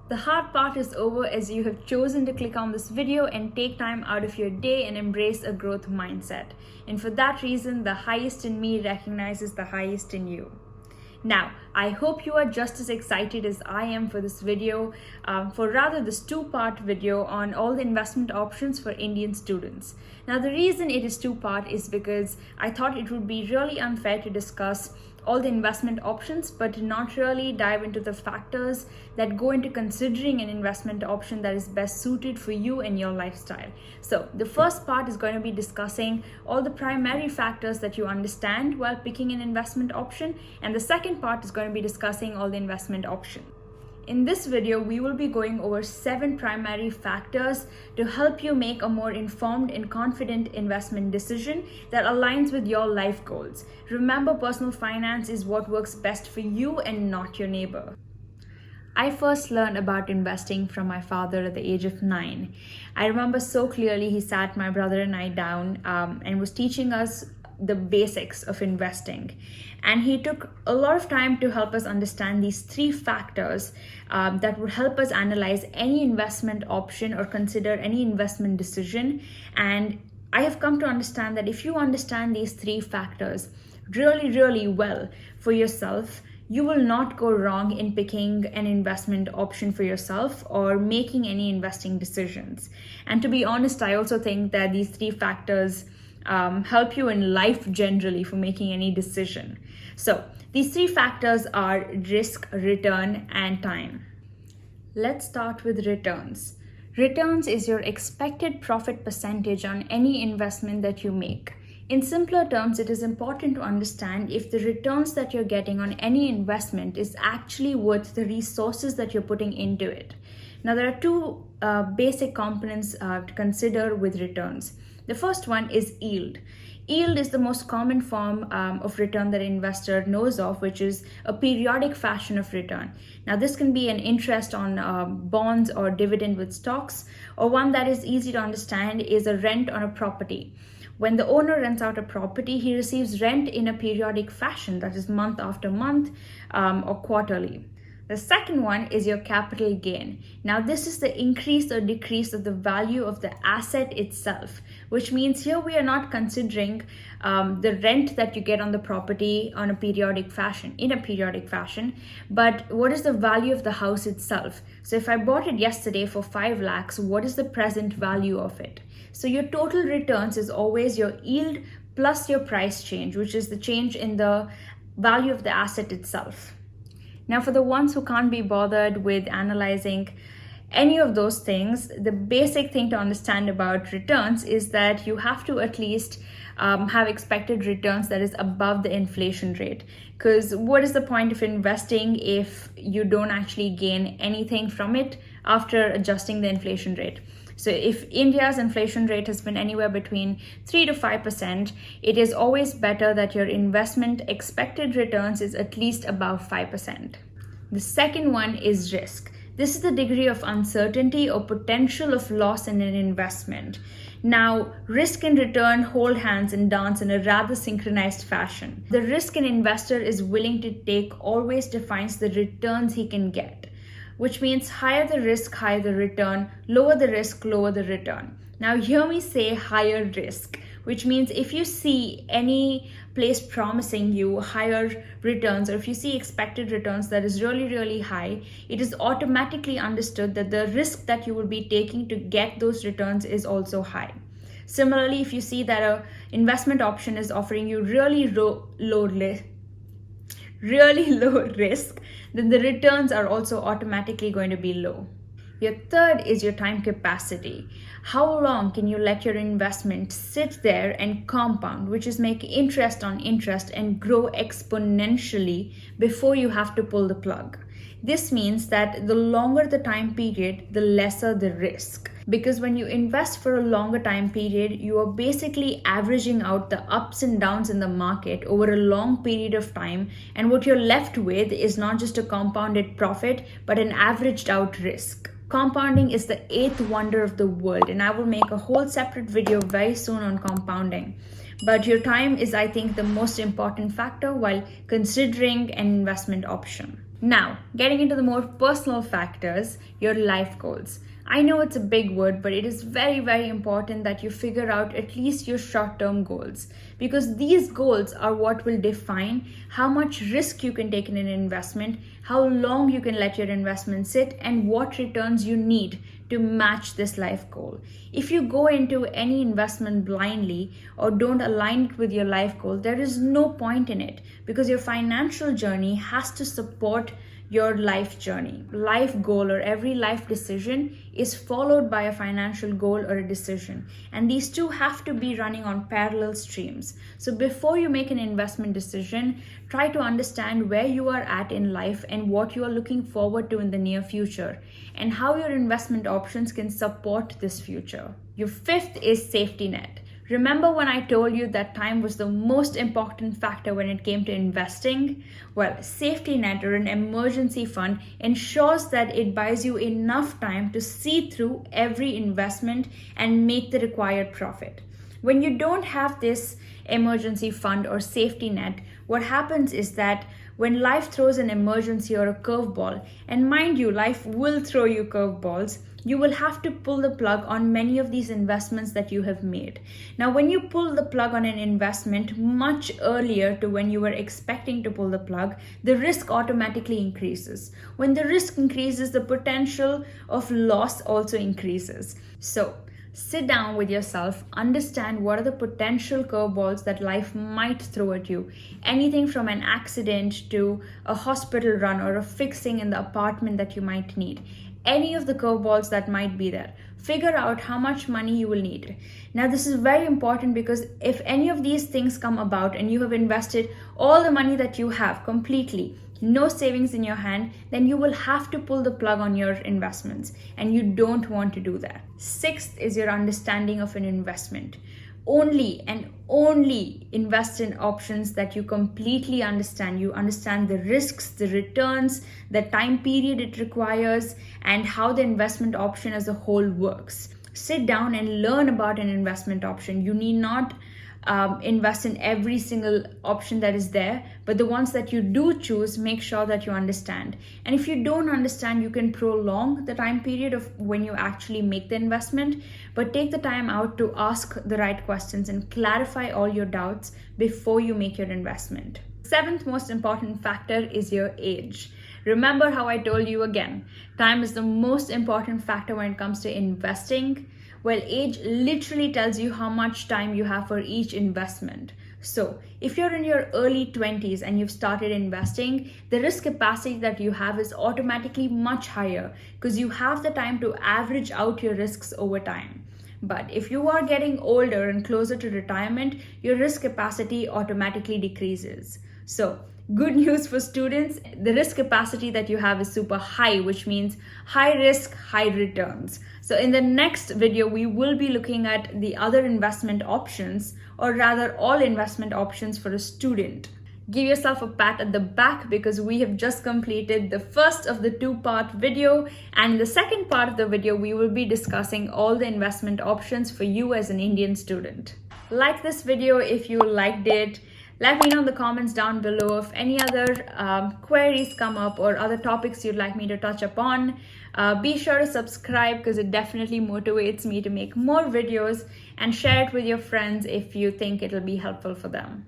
The hard part is over as you have chosen to click on this video and take time out of your day and embrace a growth mindset. And for that reason, the highest in me recognizes the highest in you. Now, I hope you are just as excited as I am for this video, for rather this two-part video on all the investment options for Indian students. Now, the reason it is two-part is because I thought it would be really unfair to discuss all the investment options, but not really dive into the factors that go into considering an investment option that is best suited for you and your lifestyle. So the first part is going to be discussing all the primary factors that you understand while picking an investment option, and the second part is going to be discussing all the investment options. In this video, we will be going over 7 primary factors to help you make a more informed and confident investment decision that aligns with your life goals. Remember, personal finance is what works best for you and not your neighbor. I first learned about investing from my father at the age of 9. I remember so clearly he sat my brother and I down and was teaching us the basics of investing, and he took a lot of time to help us understand these 3 factors that would help us analyze any investment option or consider any investment decision. And I have come to understand that if you understand these 3 factors really well for yourself, you will not go wrong in picking an investment option for yourself or making any investing decisions. And to be honest, I also think that these 3 factors help you in life generally for making any decision. So these 3 factors are risk, return, and time. Let's start with returns. Returns is your expected profit percentage on any investment that you make. In simpler terms, it is important to understand if the returns that you're getting on any investment is actually worth the resources that you're putting into it. Now, there are 2 basic components to consider with returns. The first one is yield. Yield is the most common form of return that an investor knows of, which is a periodic fashion of return. Now, this can be an interest on bonds or dividend with stocks, or one that is easy to understand is a rent on a property. When the owner rents out a property, he receives rent in a periodic fashion, that is month after month or quarterly. The second one is your capital gain. Now, this is the increase or decrease of the value of the asset itself, which means here we are not considering the rent that you get on the property in a periodic fashion, but what is the value of the house itself? So if I bought it yesterday for 5 lakhs, what is the present value of it? So your total returns is always your yield plus your price change, which is the change in the value of the asset itself. Now, for the ones who can't be bothered with analyzing any of those things, the basic thing to understand about returns is that you have to at least have expected returns that is above the inflation rate. Because what is the point of investing if you don't actually gain anything from it after adjusting the inflation rate? So if India's inflation rate has been anywhere between 3 to 5%, it is always better that your investment expected returns is at least above 5%. The second one is risk. This is the degree of uncertainty or potential of loss in an investment. Now, risk and return hold hands and dance in a rather synchronized fashion. The risk an investor is willing to take always defines the returns he can get, which means higher the risk, higher the return, lower the risk, lower the return. Now, hear me say higher risk, which means if you see any place promising you higher returns, or if you see expected returns that is really high, it is automatically understood that the risk that you will be taking to get those returns is also high. Similarly, if you see that an investment option is offering you really low risk, then the returns are also automatically going to be low. Your third is your time capacity. How long can you let your investment sit there and compound, which is make interest on interest and grow exponentially before you have to pull the plug? This means that the longer the time period, the lesser the risk. Because when you invest for a longer time period, you are basically averaging out the ups and downs in the market over a long period of time. And what you're left with is not just a compounded profit, but an averaged out risk. Compounding is the 8th wonder of the world, and I will make a whole separate video very soon on compounding. But your time is, I think, the most important factor while considering an investment option. Now, getting into the more personal factors, your life goals. I know it's a big word, but it is very, very important that you figure out at least your short-term goals, because these goals are what will define how much risk you can take in an investment, how long you can let your investment sit, and what returns you need to match this life goal. If you go into any investment blindly or don't align it with your life goal, there is no point in it, because your financial journey has to support your life journey. Life goal or every life decision is followed by a financial goal or a decision, and these two have to be running on parallel streams. So before you make an investment decision, try to understand where you are at in life and what you are looking forward to in the near future, and how your investment options can support this future. Your fifth is safety net. Remember when I told you that time was the most important factor when it came to investing? Well, safety net or an emergency fund ensures that it buys you enough time to see through every investment and make the required profit. When you don't have this emergency fund or safety net, what happens is that when life throws an emergency or a curveball, and mind you, life will throw you curveballs, you will have to pull the plug on many of these investments that you have made. Now, when you pull the plug on an investment much earlier to when you were expecting to pull the plug, the risk automatically increases. When the risk increases, the potential of loss also increases. So, sit down with yourself, understand what are the potential curveballs that life might throw at you. Anything from an accident to a hospital run or a fixing in the apartment that you might need. Any of the curveballs that might be there. Figure out how much money you will need. Now, this is very important, because if any of these things come about and you have invested all the money that you have completely, no savings in your hand, then you will have to pull the plug on your investments, and you don't want to do that. Sixth is your understanding of an investment. Only and only invest in options that you completely understand. You understand the risks, the returns, the time period it requires, and how the investment option as a whole works. Sit down and learn about an investment option. You need not invest in every single option that is there, but the ones that you do choose, make sure that you understand. And if you don't understand, you can prolong the time period of when you actually make the investment, but take the time out to ask the right questions and clarify all your doubts before you make your investment. Seventh most important factor is your age. Remember how I told you again, time is the most important factor when it comes to investing. Well, age literally tells you how much time you have for each investment. So, if you're in your early 20s and you've started investing, the risk capacity that you have is automatically much higher, because you have the time to average out your risks over time. But if you are getting older and closer to retirement, your risk capacity automatically decreases. So, good news for students, the risk capacity that you have is super high, which means high risk, high returns. So in the next video, we will be looking at the other investment options, or rather all investment options for a student. Give yourself a pat at the back, because we have just completed the first of the two-part video, and in the second part of the video, we will be discussing all the investment options for you as an Indian student. Like this video if you liked it. Let me know in the comments down below if any other queries come up or other topics you'd like me to touch upon. Be sure to subscribe, because it definitely motivates me to make more videos, and share it with your friends if you think it'll be helpful for them.